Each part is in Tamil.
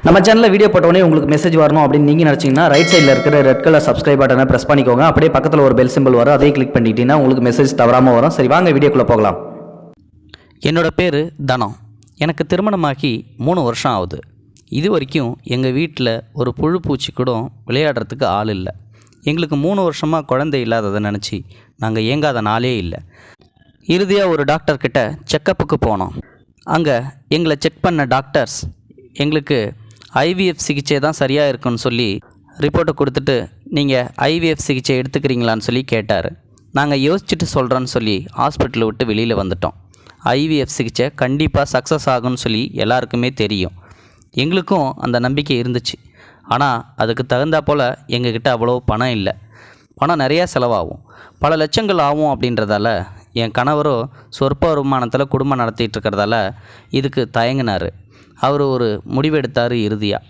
நம்ம சேனலில் வீடியோ போட்டோடனே உங்களுக்கு மெசேஜ் வரணும் அப்படின்னு நீங்கள் நினச்சிங்கன்னா ரைட் சைடில் இருக்கிற ரெட் கலர் சப்ஸ்கிரைப் பட்டனை ப்ரெஸ் பண்ணிக்கோங்க. அப்படியே பக்கத்தில் ஒரு பெல் சிம்பிள் வரும், அதையும் கிளிக் பண்ணிட்டீங்கன்னா உங்களுக்கு மெசேஜ் தவறாமல் வரும். சரி, வாங்க வீடியோக்குள்ளே போகலாம். என்னோடய பேர் தனம். எனக்கு திருமணமாகி 3 வருஷம் ஆகுது. இது வரைக்கும் எங்கள் வீட்டில் ஒரு புழு பூச்சி கூட விளையாடுறதுக்கு ஆள் இல்லை. எங்களுக்கு 3 வருஷமாக குழந்தை இல்லாததை நினச்சி நாங்கள் ஏங்காத நாளே இல்லை. இறுதியாக ஒரு டாக்டர்கிட்ட செக்கப்புக்கு போனோம். அங்கே எங்களை செக் பண்ண டாக்டர்ஸ் எங்களுக்கு ஐவிஎஃப் சிகிச்சை தான் சரியாக இருக்குன்னு சொல்லி ரிப்போர்ட்டை கொடுத்துட்டு, நீங்கள் ஐவிஎஃப் சிகிச்சை எடுத்துக்கிறீங்களான்னு சொல்லி கேட்டார். நாங்கள் யோசிச்சுட்டு சொல்கிறோன்னு சொல்லி ஹாஸ்பிட்டலை விட்டு வெளியில் வந்துட்டோம். ஐவிஎஃப் சிகிச்சை கண்டிப்பாக சக்ஸஸ் ஆகும்னு சொல்லி எல்லாருக்குமே தெரியும். எங்களுக்கும் அந்த நம்பிக்கை இருந்துச்சு. ஆனால் அதுக்கு தகுந்தா போல் எங்ககிட்ட அவ்வளோ பணம் இல்லை. பணம் நிறையா செலவாகும், பல லட்சங்கள் ஆகும். அப்படின்றதால என் கணவரோ சொற்ப வருமானத்தில் குடும்பம் நடத்திட்டு இருக்கிறதால இதுக்கு தயங்கினார். அவர் ஒரு முடிவெடுத்தார். இறுதியாக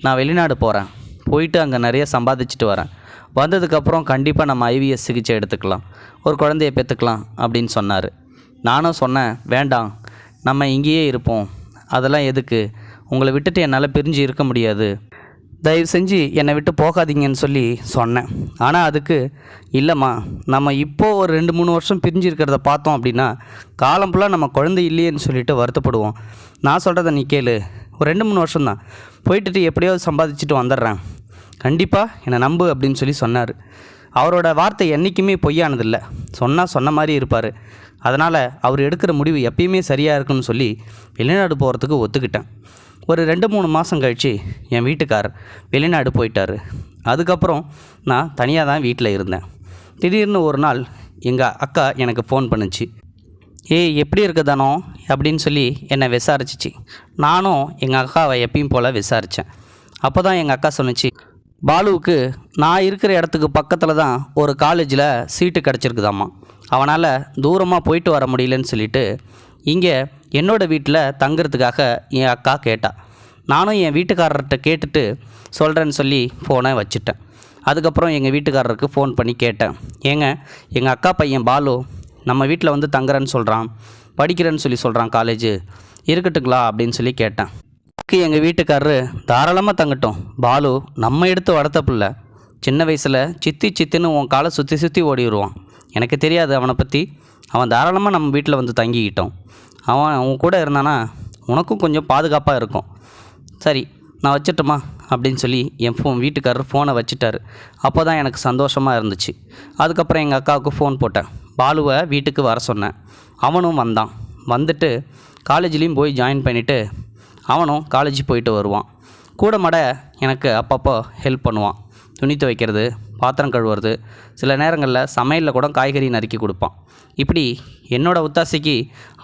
நான் வெளிநாடு போகிறேன், போயிட்டு அங்கே நிறைய சம்பாதிச்சுட்டு வரேன், வந்ததுக்கப்புறம் கண்டிப்பாக நம்ம ஐவிஎஸ் சிகிச்சை எடுத்துக்கலாம், ஒரு குழந்தைய பெற்றுக்கலாம் அப்படின்னு சொன்னார். நானும் சொன்னேன், வேண்டாம், நம்ம இங்கேயே இருப்போம், அதெல்லாம் எதுக்கு, உங்களை விட்டுட்டு என்னால் பிரிஞ்சு இருக்க முடியாது, தயவு செஞ்சு என்னை விட்டு போகாதீங்கன்னு சொல்லி சொன்னேன். ஆனால் அதுக்கு இல்லைம்மா, நம்ம இப்போது ஒரு 2-3 வருஷம் பிரிஞ்சு இருக்கிறத பார்த்தோம் அப்படின்னா காலம் ஃபுல்லாக நம்ம குழந்தை இல்லையேன்னு சொல்லிட்டு வருத்தப்படுவோம். நான் சொல்கிறத நீ கேளு, ஒரு 2-3 வருஷம்தான், போயிட்டு எப்படியாவது சம்பாதிச்சுட்டு வந்துடுறேன், கண்டிப்பாக என்னை நம்பு அப்படின்னு சொல்லி சொன்னார். அவரோட வார்த்தை என்றைக்குமே பொய்யானதில்லை, சொன்னால் சொன்ன மாதிரி இருப்பார். அதனால் அவர் எடுக்கிற முடிவு எப்பயுமே சரியாக இருக்குன்னு சொல்லி வெளிநாடு போகிறதுக்கு ஒத்துக்கிட்டேன். ஒரு 2-3 மாதம் கழித்து என் வீட்டுக்காரர் வெளிநாடு போயிட்டார். அதுக்கப்புறம் நான் தனியாக தான் வீட்டில் இருந்தேன். திடீர்னு ஒரு நாள் எங்கள் அக்கா எனக்கு ஃபோன் பண்ணுச்சு. ஏய், எப்படி இருக்க தானோ அப்படின்னு சொல்லி என்னை விசாரிச்சிச்சு. நானும் எங்கள் அக்காவை எப்பயும் போல் விசாரித்தேன். அப்போ தான் எங்கள் அக்கா சொன்னிச்சு, பாலுவுக்கு நான் இருக்கிற இடத்துக்கு பக்கத்தில் தான் ஒரு காலேஜில் சீட்டு கிடச்சிருக்குதாம்மா, அவனால் தூரமாக போயிட்டு வர முடியலன்னு சொல்லிட்டு இங்கே என்னோடய வீட்டில் தங்குறதுக்காக என் அக்கா கேட்டா. நானும் என் வீட்டுக்காரர்கிட்ட கேட்டுட்டு சொல்கிறேன்னு சொல்லி ஃபோனை வச்சுட்டேன். அதுக்கப்புறம் எங்கள் வீட்டுக்காரருக்கு ஃபோன் பண்ணி கேட்டேன், ஏங்க, எங்கள் அக்கா பையன் பாலு நம்ம வீட்டில் வந்து தங்குறேன்னு சொல்கிறான், படிக்கிறேன்னு சொல்லி சொல்கிறான், காலேஜு இருக்கட்டுங்களா அப்படின்னு சொல்லி கேட்டேன். எங்கள் வீட்டுக்காரரு தாராளமாக தங்கட்டும், பாலு நம்ம எடுத்து வளர்த்த பிள்ளை, சின்ன வயசில் சித்தின்னு உன் காலை சுற்றி ஓடிடுவான், எனக்கு தெரியாது அவனை பற்றி, அவன் தாராளமாக நம்ம வீட்டில் வந்து தங்கிக்கிட்டோம், அவன் கூட இருந்தானா உனக்கும் கொஞ்சம் பாதுகாப்பாக இருக்கும், சரி நான் வச்சிட்டுமா அப்படின்னு சொல்லி என் வீட்டுக்காரர் ஃபோனை வச்சுட்டார். அப்போ தான் எனக்கு சந்தோஷமாக இருந்துச்சு. அதுக்கப்புறம் எங்கள் அக்காவுக்கு ஃபோன் போட்டேன், பாலுவை வீட்டுக்கு வர சொன்னேன். அவனும் வந்தான். வந்துட்டு காலேஜ்லேயும் போய் ஜாயின் பண்ணிவிட்டு அவனும் காலேஜ் போயிட்டு வருவான். கூட மாட எனக்கு அப்பப்போ ஹெல்ப் பண்ணுவான், துணி துவைக்கிறது, பாத்திரம் கழுவுறது, சில நேரங்களில் சமையலில் கூட காய்கறி நறுக்கி கொடுப்பான். இப்படி என்னோடய ஒத்தாசைக்கு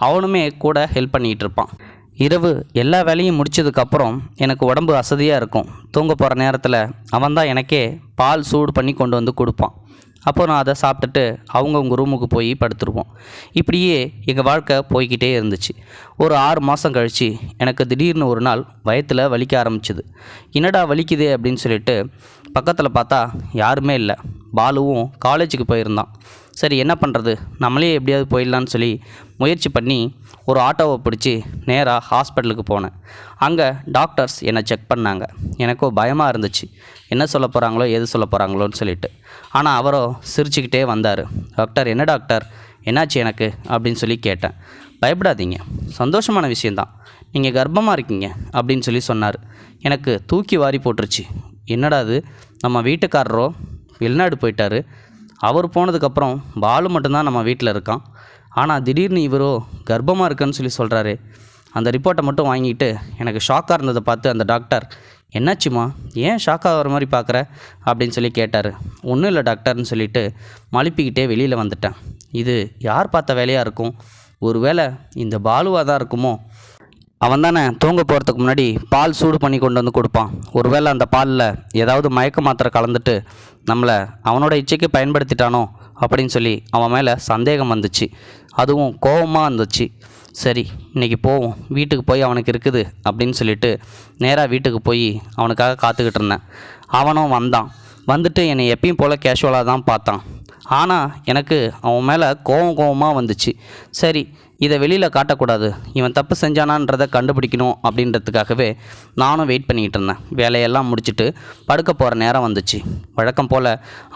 அவனுமே கூட ஹெல்ப் பண்ணிகிட்டு இருப்பான். இரவு எல்லா வேலையும் முடித்ததுக்கப்புறம் எனக்கு உடம்பு அசதியாக இருக்கும். தூங்க போகிற நேரத்தில் அவன் தான் எனக்கே பால் சூடு பண்ணி கொண்டு வந்து கொடுப்பான். அப்போ நான் அதை சாப்பிட்டுட்டு அவங்கவுங்க ரூமுக்கு போய் படுத்துருவோம். இப்படியே எங்கள் வாழ்க்கை போய்கிட்டே இருந்துச்சு. ஒரு 6 மாதம் கழித்து எனக்கு திடீர்னு ஒரு நாள் வயிற்றில் வலிக்க ஆரம்பிச்சிது. என்னடா வலிக்குது அப்படின்னு சொல்லிட்டு பக்கத்தில் பார்த்தா யாருமே இல்லை. பாலுவும் காலேஜுக்கு போயிருந்தான். சரி, என்ன பண்ணுறது, நம்மளே எப்படியாவது போயிடலான்னு சொல்லி முயற்சி பண்ணி ஒரு ஆட்டோவை பிடிச்சி நேராக ஹாஸ்பிட்டலுக்கு போனேன். அங்கே டாக்டர்ஸ் என்னை செக் பண்ணாங்க. எனக்கோ பயமாக இருந்துச்சு, என்ன சொல்ல போகிறாங்களோ எது சொல்ல போகிறாங்களோன்னு சொல்லிட்டு. ஆனால் அவரோ சிரிச்சுக்கிட்டே வந்தார். டாக்டர், என்ன டாக்டர், என்னாச்சு எனக்கு அப்படின்னு சொல்லி கேட்டேன். பயப்படாதீங்க, சந்தோஷமான விஷயந்தான், நீங்கள் கர்ப்பமாக இருக்கீங்க அப்படின்னு சொல்லி சொன்னார். எனக்கு தூக்கி வாரி போட்டுருச்சு. என்னடா அது, நம்ம வீட்டுக்காரரோ வெளிநாடு போயிட்டார், அவர் போனதுக்கப்புறம் பாலு மட்டும்தான் நம்ம வீட்டில் இருக்கான், ஆனால் திடீர்னு இவரோ கர்ப்பமாக இருக்குன்னு சொல்லி சொல்கிறாரு. அந்த ரிப்போர்ட்டை மட்டும் வாங்கிட்டு எனக்கு ஷாக்காக இருந்ததை பார்த்து அந்த டாக்டர், என்னாச்சுமா, ஏன் ஷாக்காக வர மாதிரி பார்க்குற அப்படின்னு சொல்லி கேட்டார். ஒன்றும் இல்லை டாக்டர்னு சொல்லிவிட்டு மழுப்பிக்கிட்டே வெளியில் வந்துட்டேன். இது யார் பார்த்த வேலையாக இருக்கும், ஒரு வேளை இந்த பாலுவாக தான் இருக்குமோ, அவன் தானே தூங்க போகிறதுக்கு முன்னாடி பால் சூடு பண்ணி கொண்டு வந்து கொடுப்பான், ஒருவேளை அந்த பாலில் ஏதாவது மயக்க மாத்திரை கலந்துட்டு நம்மளை அவனோட இச்சைக்கு பயன்படுத்திட்டானோ அப்படின்னு சொல்லி அவன் மேலே சந்தேகம் வந்துச்சு. அதுவும் கோபமாக இருந்துச்சு. சரி, இன்றைக்கி போவோம், வீட்டுக்கு போய் அவனுக்கு இருக்குது அப்படின்னு சொல்லிட்டு நேராக வீட்டுக்கு போய் அவனுக்காக காத்துக்கிட்டு இருந்தேன். அவனும் வந்தான். வந்துட்டு என்னை எப்பயும் போல் கேஷுவலாக தான் பார்த்தான். ஆனால் எனக்கு அவன் மேலே கோபமாக வந்துச்சு. சரி, இதை வெளியில் காட்டக்கூடாது, இவன் தப்பு செஞ்சானான்றதை கண்டுபிடிக்கணும் அப்படின்றதுக்காகவே நானும் வெயிட் பண்ணிக்கிட்டு இருந்தேன். வேலையெல்லாம் முடிச்சுட்டு படுக்க போகிற நேரம் வந்துச்சு. வழக்கம் போல்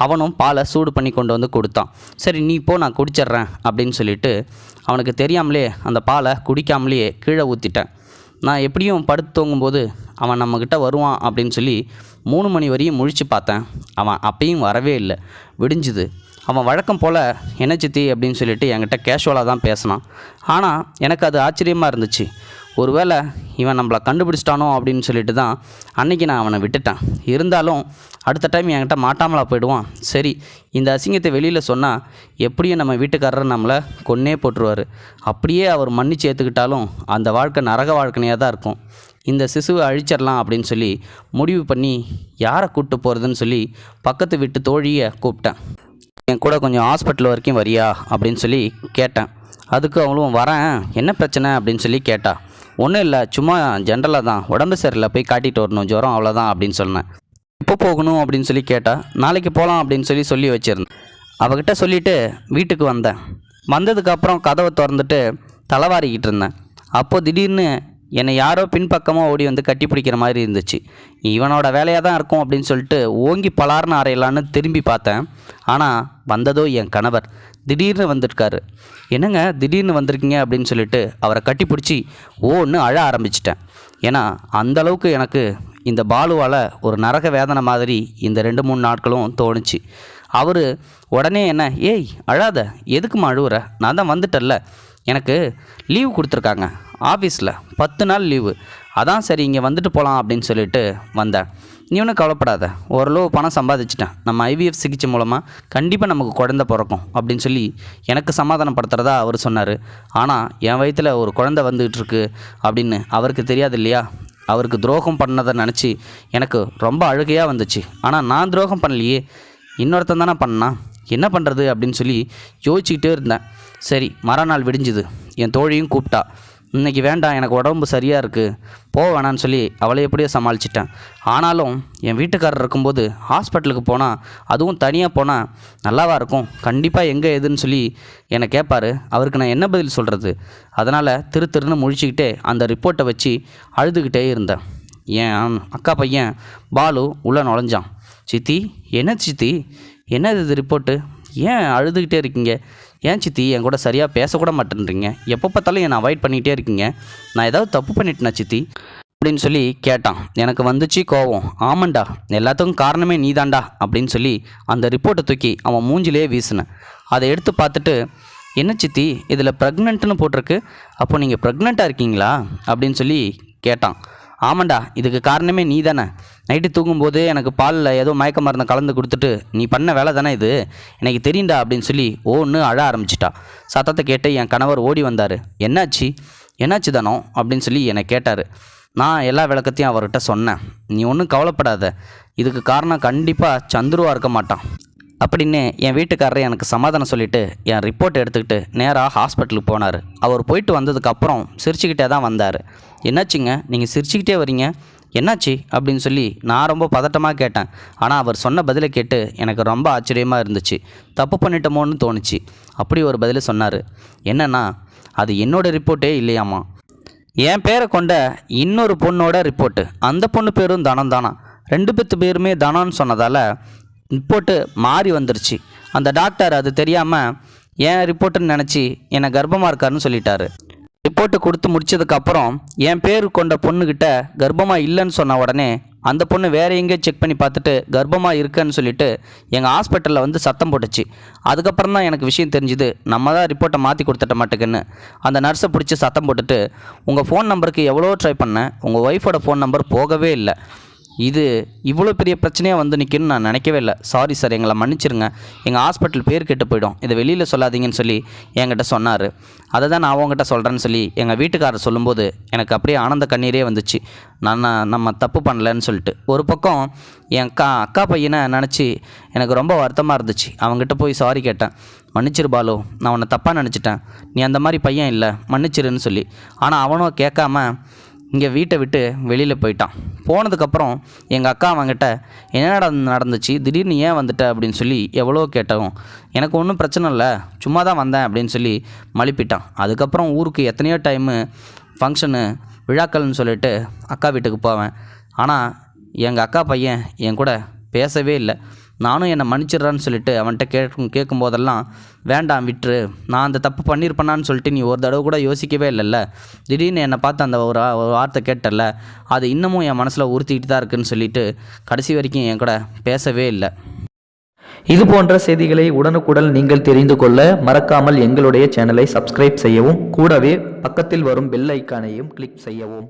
அவனும் பாலை சூடு பண்ணி கொண்டு வந்து கொடுத்தான். சரி நீ போ, நான் குடிச்சிட்றேன் அப்படின்னு சொல்லிட்டு அவனுக்கு தெரியாமலே அந்த பாலை குடிக்காமலேயே கீழே ஊற்றிட்டேன். நான் எப்படியும் படுத்து தூங்கும்போது அவன் நம்மக்கிட்ட வருவான் அப்படின்னு சொல்லி 3 மணி வரையும் முழித்து பார்த்தேன். அவன் அப்பயும் வரவே இல்லை. விடிஞ்சுது. அவன் வழக்கம் போல் என்ன சித்தி அப்படின்னு சொல்லிட்டு என்கிட்ட கேஷுவலாக தான் பேசினான். ஆனால் எனக்கு அது ஆச்சரியமாக இருந்துச்சு. ஒருவேளை இவன் நம்மளை கண்டுபிடிச்சிட்டானோ அப்படின்னு சொல்லிட்டு தான் அன்றைக்கி நான் அவனை விட்டுட்டேன். இருந்தாலும் அடுத்த டைம் என்கிட்ட மாட்டாமலா போயிடுவான். சரி, இந்த அசிங்கத்தை வெளியில் சொன்னால் எப்படியும் நம்ம வீட்டுக்காரர் நம்மளை கொன்னே போட்டுருவார். அப்படியே அவர் மன்னிச்சு ஏற்றுக்கிட்டாலும் அந்த வாழ்க்கை நரக வாழ்க்கையாக தான் இருக்கும். இந்த சிசுவை அழிச்சிடலாம் அப்படின்னு சொல்லி முடிவு பண்ணி யாரை கூப்பிட்டு போகிறதுன்னு சொல்லி பக்கத்து வீட்டு தோழியை கூப்பிட்டேன். என் கூட கொஞ்சம் ஹாஸ்பிட்டல் வரைக்கும் வரியா அப்படின்னு சொல்லி கேட்டேன். அதுக்கு அவளும் வரேன், என்ன பிரச்சனை அப்படின்னு சொல்லி கேட்டா. ஒன்றும் இல்லை, சும்மா ஜென்ரலாக தான், உடம்பு சரியில்லை, போய் காட்டிட்டு வரணும், ஜுரம் அவ்வளோதான் அப்படின்னு சொன்னேன். எப்போ போகணும் அப்படின்னு சொல்லி கேட்டா. நாளைக்கு போகலாம் அப்படின்னு சொல்லி வச்சுருந்தேன். அவகிட்ட சொல்லிவிட்டு வீட்டுக்கு வந்தேன். வந்ததுக்கப்புறம் கதவை திறந்துட்டு தலைவாரிக்கிட்டு இருந்தேன். அப்போது திடீர்னு என்னை யாரோ பின்பக்கமாக ஓடி வந்து கட்டி பிடிக்கிற மாதிரி இருந்துச்சு. இவனோட வேலையாக தான் இருக்கும் அப்படின்னு சொல்லிட்டு ஓங்கி பலார்னு அறையலான்னு திரும்பி பார்த்தேன். ஆனால் வந்ததோ என் கணவர். திடீர்னு வந்திருக்காரு. என்னங்க திடீர்னு வந்திருக்கீங்க அப்படின்னு சொல்லிட்டு அவரை கட்டி பிடிச்சி ஓன்னு அழ ஆரம்பிச்சிட்டேன். ஏன்னா அந்தளவுக்கு எனக்கு இந்த பாலுவால் ஒரு நரக வேதனை மாதிரி இந்த 2-3 நாட்களும் தோணுச்சு. அவர் உடனே என்ன, ஏய் அழாத, எதுக்குமா அழுவுற, நான் தான் வந்துட்டல்ல, எனக்கு லீவு கொடுத்துருக்காங்க ஆஃபீஸில் 10 நாள் லீவு, அதான் சரி இங்கே வந்துட்டு போகலாம் அப்படின்னு சொல்லிட்டு வந்தேன். நீ ஒன்றும் கவலைப்படாத, ஓரளவு பணம் சம்பாதிச்சிட்டேன், நம்ம IVF சிகிச்சை மூலமாக கண்டிப்பாக நமக்கு குழந்தை பிறக்கும் அப்படின்னு சொல்லி எனக்கு சமாதானப்படுத்துகிறதா அவர் சொன்னார். ஆனால் என் வயிற்றில் ஒரு குழந்தை வந்துகிட்டு இருக்கு அப்படின்னு அவருக்கு தெரியாது இல்லையா. அவருக்கு துரோகம் பண்ணதை நினச்சி எனக்கு ரொம்ப அழுகையாக வந்துச்சு. ஆனால் நான் துரோகம் பண்ணலையே, இன்னொருத்தன் தானே பண்ணான், என்ன பண்ணுறது அப்படின்னு சொல்லி யோசிச்சுக்கிட்டே இருந்தேன். சரி, மறுநாள் விடிஞ்சுது. என் தோழியும் கூப்பிட்டா. இன்றைக்கி வேண்டாம், எனக்கு உடம்பு சரியாக இருக்குது, போக வேணான்னு சொல்லி அவளை எப்படியோ சமாளிச்சிட்டேன். ஆனாலும் என் வீட்டுக்காரர் இருக்கும்போது ஹாஸ்பிட்டலுக்கு போனால், அதுவும் தனியாக போனால் நல்லாவா இருக்கும், கண்டிப்பாக எங்கே எதுன்னு சொல்லி என்னை கேட்பார். அவருக்கு நான் என்ன பதில் சொல்கிறது? அதனால் திருன்னு முழிச்சிக்கிட்டே அந்த ரிப்போர்ட்டை வச்சு அழுதுகிட்டே இருந்தேன். என் அக்கா பையன் பாலு உள்ளே நுழைஞ்சான். சித்தி, என்ன சித்தி, என்ன இது ரிப்போர்ட்டு, ஏன் அழுதுகிட்டே இருக்கீங்க, ஏன் சித்தி என் கூட சரியாக பேசக்கூட மாட்டேன்றீங்க, எப்போ பார்த்தாலும் என்னை அவாய்ட் பண்ணிகிட்டே இருக்கீங்க, நான் ஏதாவது தப்பு பண்ணிட்டேனா சித்தி அப்படின்னு சொல்லி கேட்டான். எனக்கு வந்துச்சு கோவம். ஆமாண்டா, எல்லாத்துக்கும் காரணமே நீதாண்டா அப்படின்னு சொல்லி அந்த ரிப்போர்ட்டை தூக்கி அவன் மூஞ்சிலே வீசினேன். அதை எடுத்து பார்த்துட்டு, என்ன சித்தி இதில் ப்ரெக்னென்ட்னு போட்டிருக்கு, அப்போ நீங்கள் ப்ரெக்னெண்ட்டாக இருக்கீங்களா அப்படின்னு சொல்லி கேட்டான். ஆமாண்டா, இதுக்கு காரணமே நீ தானே, நைட்டு தூங்கும்போது எனக்கு பாலில் ஏதோ மயக்க மருந்து கலந்து கொடுத்துட்டு நீ பண்ண வேலை தானே இது, எனக்கு தெரியுண்டா அப்படின்னு சொல்லி ஒன்று அழ ஆரம்பிச்சிட்டா. சத்தத்தை கேட்டு என் கணவர் ஓடி வந்தார். என்னாச்சு தானோ அப்படின்னு சொல்லி என்னை கேட்டார். நான் எல்லா விளக்கத்தையும் அவர்கிட்ட சொன்னேன். நீ ஒன்றும் கவலைப்படாத, இதுக்கு காரணம் கண்டிப்பாக சந்துருவாக இருக்க மாட்டான் அப்படின்னு என் வீட்டுக்காரரை எனக்கு சமாதானம் சொல்லிவிட்டு என் ரிப்போர்ட் எடுத்துக்கிட்டு நேராக ஹாஸ்பிட்டலுக்கு போனார். அவர் போயிட்டு வந்ததுக்கப்புறம் சிரிச்சுக்கிட்டே தான் வந்தார். என்னாச்சுங்க நீங்கள் சிரிச்சுக்கிட்டே வரீங்க, என்னாச்சு அப்படின்னு சொல்லி நான் ரொம்ப பதட்டமாக கேட்டேன். ஆனால் அவர் சொன்ன பதிலை கேட்டு எனக்கு ரொம்ப ஆச்சரியமாக இருந்துச்சு. தப்பு பண்ணிட்டோமோன்னு தோணுச்சு. அப்படி ஒரு பதில் சொன்னார். என்னென்னா, அது என்னோடய ரிப்போர்ட்டே இல்லையாம்மா, என் பேரை கொண்ட இன்னொரு பொண்ணோட ரிப்போர்ட்டு. அந்த பொண்ணு பேரும் தனம் தானா, 2 பேருமே தனம்னு சொன்னதால் ரிப்போர்ட்டு மாறி வந்துருச்சு. அந்த டாக்டர் அது தெரியாமல் என் ரிப்போர்ட்டுன்னு நினச்சி என்னை கர்ப்பமாக இருக்காருன்னு சொல்லிட்டாரு. ரிப்போர்ட்டு கொடுத்து முடிச்சதுக்கப்புறம் என் பேர் கொண்ட பொண்ணுக்கிட்ட கர்ப்பமாக இல்லைன்னு சொன்ன உடனே அந்த பொண்ணு வேறு எங்கேயோ செக் பண்ணி பார்த்துட்டு கர்ப்பமாக இருக்குன்னு சொல்லிட்டு எங்கள் ஹாஸ்பிட்டலில் வந்து சத்தம் போட்டுச்சு. அதுக்கப்புறம் தான் எனக்கு விஷயம் தெரிஞ்சுது, நம்ம தான் ரிப்போர்ட்டை மாற்றி கொடுத்துட்ட மாட்டேங்குன்னு. அந்த நர்ஸை பிடிச்சி சத்தம் போட்டுட்டு, உங்கள் ஃபோன் நம்பருக்கு எவ்வளோ ட்ரை பண்ணேன், உங்கள் ஒய்ஃபோட ஃபோன் நம்பர் போகவே இல்லை, இது இவ்வளோ பெரிய பிரச்சனையாக வந்து நிற்கணும்னு நான் நினைக்கவே இல்லை, சாரி சார், எங்களை மன்னிச்சிருங்க, எங்கள் ஹாஸ்பிட்டல் பேர் கெட்டு போயிடும், இதை வெளியில் சொல்லாதீங்கன்னு சொல்லி என்கிட்ட சொன்னார். அதை தான் நான் அவங்ககிட்ட சொல்கிறேன்னு சொல்லி எங்கள் வீட்டுக்காரர் சொல்லும்போது எனக்கு அப்படியே ஆனந்த கண்ணீரே வந்துச்சு. நம்ம தப்பு பண்ணலன்னு சொல்லிட்டு. ஒரு பக்கம் என் அக்கா பையனை நினச்சி எனக்கு ரொம்ப வருத்தமாக இருந்துச்சு. அவங்ககிட்ட போய் சாரி கேட்டேன். மன்னிச்சிரு பாலு, நான் உன்னை தப்பாக நினச்சிட்டேன், நீ அந்த மாதிரி பையன் இல்லை, மன்னிச்சிருன்னு சொல்லி. ஆனால் அவனும் கேட்காம இங்கே வீட்டை விட்டு வெளியில் போயிட்டான். போனதுக்கப்புறம் எங்கள் அக்கா அவன்கிட்ட என்னடா நடந்துச்சு, திடீர்னு ஏன் வந்துட்ட அப்படின்னு சொல்லி எவ்வளோ கேட்டவும் எனக்கு ஒன்றும் பிரச்சனை இல்லை, சும்மா தான் வந்தேன் அப்படின்னு சொல்லி மழுப்பிட்டான். அதுக்கப்புறம் ஊருக்கு எத்தனையோ டைமு ஃபங்க்ஷனு விழாக்கள்னு சொல்லிட்டு அக்கா வீட்டுக்கு போவேன். ஆனால் எங்கள் அக்கா பையன் என் கூட பேசவே இல்லை. நானும் என்னை மன்னிச்சிட்றான்னு சொல்லிட்டு அவன்கிட்ட கேட்கும்போதெல்லாம் வேண்டாம் விட்டுரு, நான் அந்த தப்பு பண்ணியிருப்பேனான்னு சொல்லிட்டு நீ ஒரு தடவை கூட யோசிக்கவே இல்லைல்ல, திடீர்னு என்னை பார்த்து அந்த ஒரு வார்த்தை கேட்டல, அது இன்னமும் என் மனசில் உறுத்திக்கிட்டு தான் இருக்குன்னு சொல்லிட்டு கடைசி வரைக்கும் என் கூட பேசவே இல்லை. இது போன்ற செய்திகளை உடனுக்குடன் நீங்கள் தெரிந்து கொள்ள மறக்காமல் எங்களுடைய சேனலை சப்ஸ்கிரைப் செய்யவும், கூடவே பக்கத்தில் வரும் பெல் ஐக்கானையும் கிளிக் செய்யவும்.